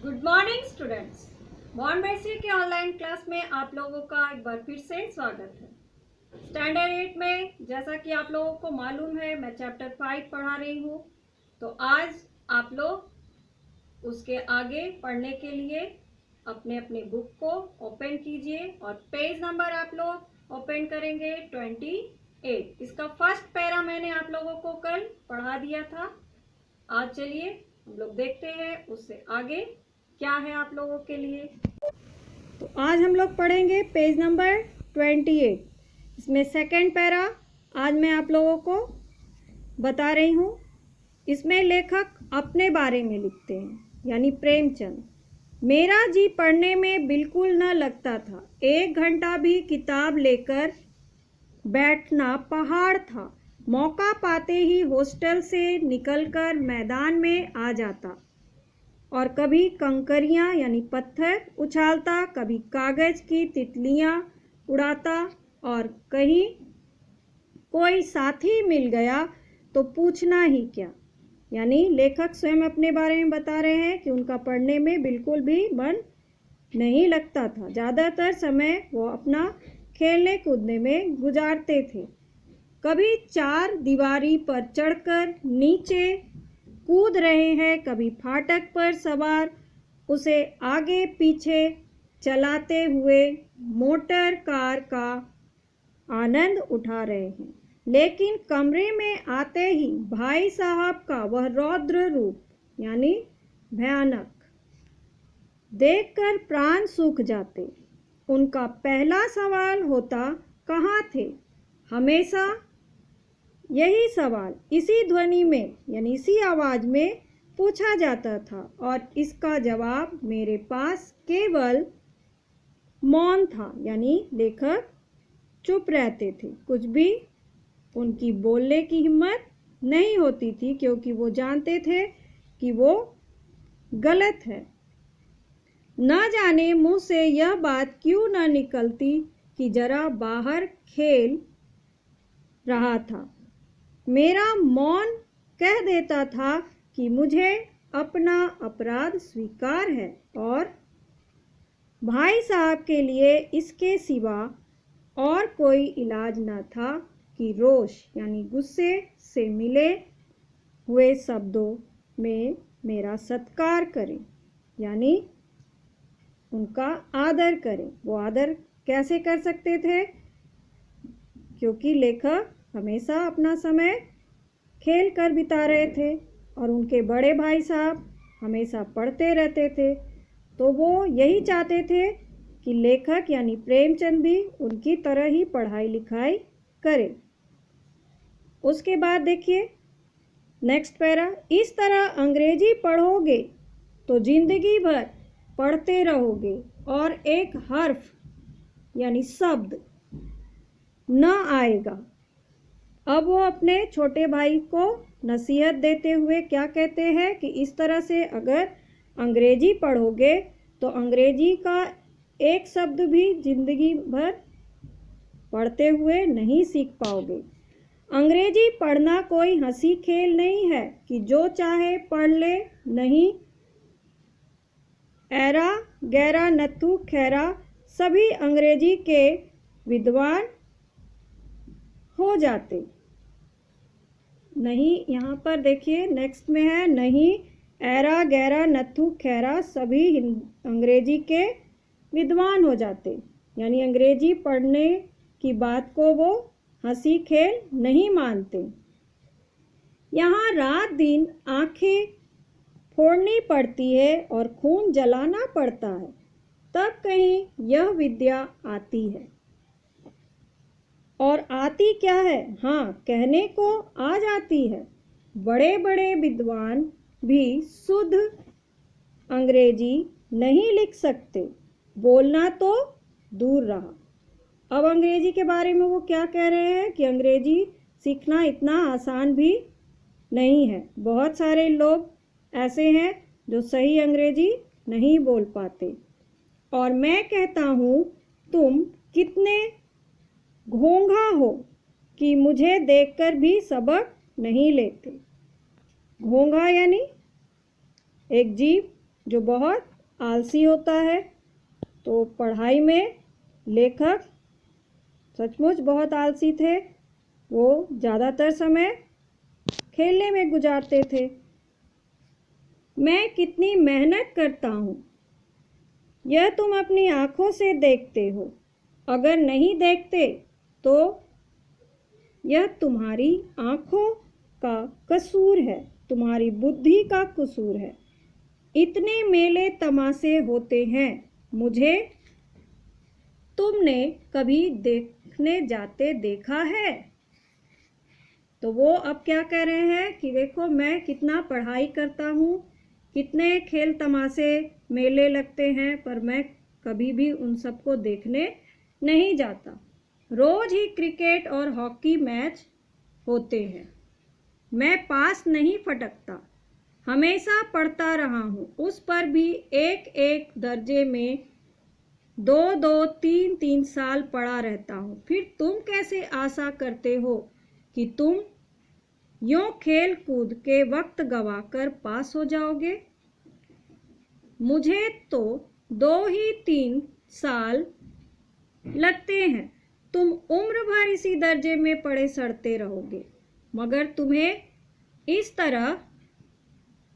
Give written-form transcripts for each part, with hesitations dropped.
Good morning students. मॉर्मेसी के online class में आप लोगों का एक बार फिर से स्वागत है। स्टैंडर्ड 8 में जैसा कि आप लोगों को मालूम है मैं चैप्टर 5 पढ़ा रही हूँ। तो आज आप लोग उसके आगे पढ़ने के लिए अपने अपने बुक को ओपन कीजिए और पेज नंबर आप लोग ओपन करेंगे 28। इसका फर्स्ट पैरा मैंने आप लोगों को कल पढ़ा दिया था। आज चलिए हम लोग देखते हैं उससे आगे क्या है आप लोगों के लिए। तो आज हम लोग पढ़ेंगे पेज नंबर 28। इसमें सेकंड पैरा आज मैं आप लोगों को बता रही हूँ। इसमें लेखक अपने बारे में लिखते हैं, यानी प्रेमचंद। मेरा जी पढ़ने में बिल्कुल न लगता था। 1 घंटा भी किताब लेकर बैठना पहाड़ था। मौका पाते ही हॉस्टल से निकलकर मैदान में आ जाता और कभी कंकरियां यानी पत्थर उछालता, कभी कागज की तितलियां उड़ाता और कहीं कोई साथी मिल गया तो पूछना ही क्या। यानी लेखक स्वयं अपने बारे में बता रहे हैं कि उनका पढ़ने में बिल्कुल भी मन नहीं लगता था। ज़्यादातर समय वो अपना खेलने कूदने में गुजारते थे। कभी 4 दीवारी पर चढ़कर नीचे कूद रहे हैं, कभी फाटक पर सवार उसे आगे पीछे चलाते हुए मोटर कार का आनंद उठा रहे हैं। लेकिन कमरे में आते ही भाई साहब का वह रौद्र रूप यानी भयानक देखकर प्राण सूख जाते। उनका पहला सवाल होता, कहाँ थे? हमेशा यही सवाल इसी ध्वनि में यानी इसी आवाज में पूछा जाता था और इसका जवाब मेरे पास केवल मौन था। यानी लेखक चुप रहते थे, कुछ भी उनकी बोलने की हिम्मत नहीं होती थी, क्योंकि वो जानते थे कि वो गलत है। न जाने मुंह से यह बात क्यों न निकलती कि जरा बाहर खेल रहा था। मेरा मौन कह देता था कि मुझे अपना अपराध स्वीकार है और भाई साहब के लिए इसके सिवा और कोई इलाज न था कि रोष यानी गुस्से से मिले हुए शब्दों में मेरा सत्कार करें, यानी उनका आदर करें। वो आदर कैसे कर सकते थे? क्योंकि लेखक हमेशा अपना समय खेल कर बिता रहे थे और उनके बड़े भाई साहब हमेशा पढ़ते रहते थे। तो वो यही चाहते थे कि लेखक यानी प्रेमचंद भी उनकी तरह ही पढ़ाई लिखाई करे। उसके बाद देखिए नेक्स्ट पैरा, इस तरह अंग्रेजी पढ़ोगे तो जिंदगी भर पढ़ते रहोगे और एक हर्फ यानी शब्द न आएगा। अब वो अपने छोटे भाई को नसीहत देते हुए क्या कहते हैं कि इस तरह से अगर अंग्रेजी पढ़ोगे तो अंग्रेजी का एक शब्द भी जिंदगी भर पढ़ते हुए नहीं सीख पाओगे। अंग्रेजी पढ़ना कोई हंसी खेल नहीं है कि जो चाहे पढ़ ले। नहीं, ऐरा गैरा नत्थु खैरा सभी अंग्रेजी के विद्वान हो जाते। नहीं, यहाँ पर देखिए नेक्स्ट में है, नहीं ऐरा गैरा नत्थु खैरा सभी अंग्रेजी के विद्वान हो जाते। यानी अंग्रेजी पढ़ने की बात को वो हंसी खेल नहीं मानते। यहाँ रात दिन आंखें फोड़नी पड़ती है और खून जलाना पड़ता है, तब कहीं यह विद्या आती है। और आती क्या है? हाँ, कहने को आ जाती है। बड़े बड़े विद्वान भी शुद्ध अंग्रेजी नहीं लिख सकते, बोलना तो दूर रहा। अब अंग्रेजी के बारे में वो क्या कह रहे हैं कि अंग्रेजी सीखना इतना आसान भी नहीं है। बहुत सारे लोग ऐसे हैं जो सही अंग्रेजी नहीं बोल पाते। और मैं कहता हूँ तुम कितने घोंघा हो कि मुझे देखकर भी सबक नहीं लेते। घोंघा यानी एक जीव जो बहुत आलसी होता है। तो पढ़ाई में लेखक सचमुच बहुत आलसी थे। वो ज़्यादातर समय खेलने में गुजारते थे। मैं कितनी मेहनत करता हूँ, यह तुम अपनी आँखों से देखते हो। अगर नहीं देखते तो यह तुम्हारी आँखों का कसूर है, तुम्हारी बुद्धि का कसूर है। इतने मेले तमाशे होते हैं, मुझे तुमने कभी देखने जाते देखा है? तो वो अब क्या कह रहे हैं कि देखो मैं कितना पढ़ाई करता हूँ, कितने खेल तमाशे मेले लगते हैं, पर मैं कभी भी उन सबको देखने नहीं जाता। रोज ही क्रिकेट और हॉकी मैच होते हैं, मैं पास नहीं फटकता। हमेशा पढ़ता रहा हूँ, उस पर भी एक एक दर्जे में 2-2, 3-3 साल पढ़ा रहता हूँ। फिर तुम कैसे आशा करते हो कि तुम यूं खेल कूद के वक्त गवाकर पास हो जाओगे? मुझे तो 2 ही 3 साल लगते हैं। तुम उम्र भर इसी दर्जे में पड़े सड़ते रहोगे। मगर तुम्हें इस तरह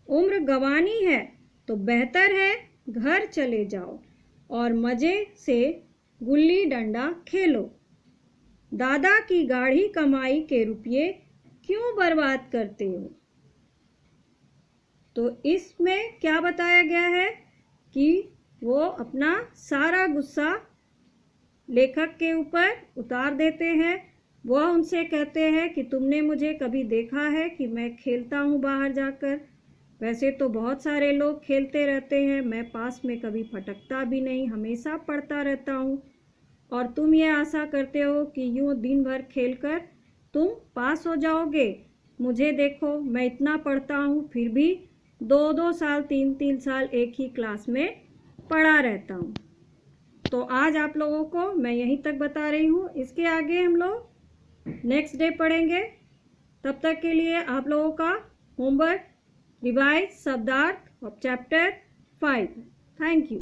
उम्र गंवानी है तो बेहतर है घर चले जाओ और मज़े से गुल्ली डंडा खेलो। दादा की गाढ़ी कमाई के रुपये क्यों बर्बाद करते हो? तो इसमें क्या बताया गया है कि वो अपना सारा गुस्सा लेखक के ऊपर उतार देते हैं। वह उनसे कहते हैं कि तुमने मुझे कभी देखा है कि मैं खेलता हूँ बाहर जाकर? वैसे तो बहुत सारे लोग खेलते रहते हैं, मैं पास में कभी फटकता भी नहीं, हमेशा पढ़ता रहता हूँ। और तुम ये आशा करते हो कि यूँ दिन भर खेलकर तुम पास हो जाओगे। मुझे देखो, मैं इतना पढ़ता हूँ, फिर भी 2-2 साल 3-3 साल एक ही क्लास में पढ़ा रहता हूँ। तो आज आप लोगों को मैं यहीं तक बता रही हूँ। इसके आगे हम लोग नेक्स्ट डे पढ़ेंगे। तब तक के लिए आप लोगों का होमवर्क रिवाइज शब्दार्थ ऑफ चैप्टर 5। Thank you.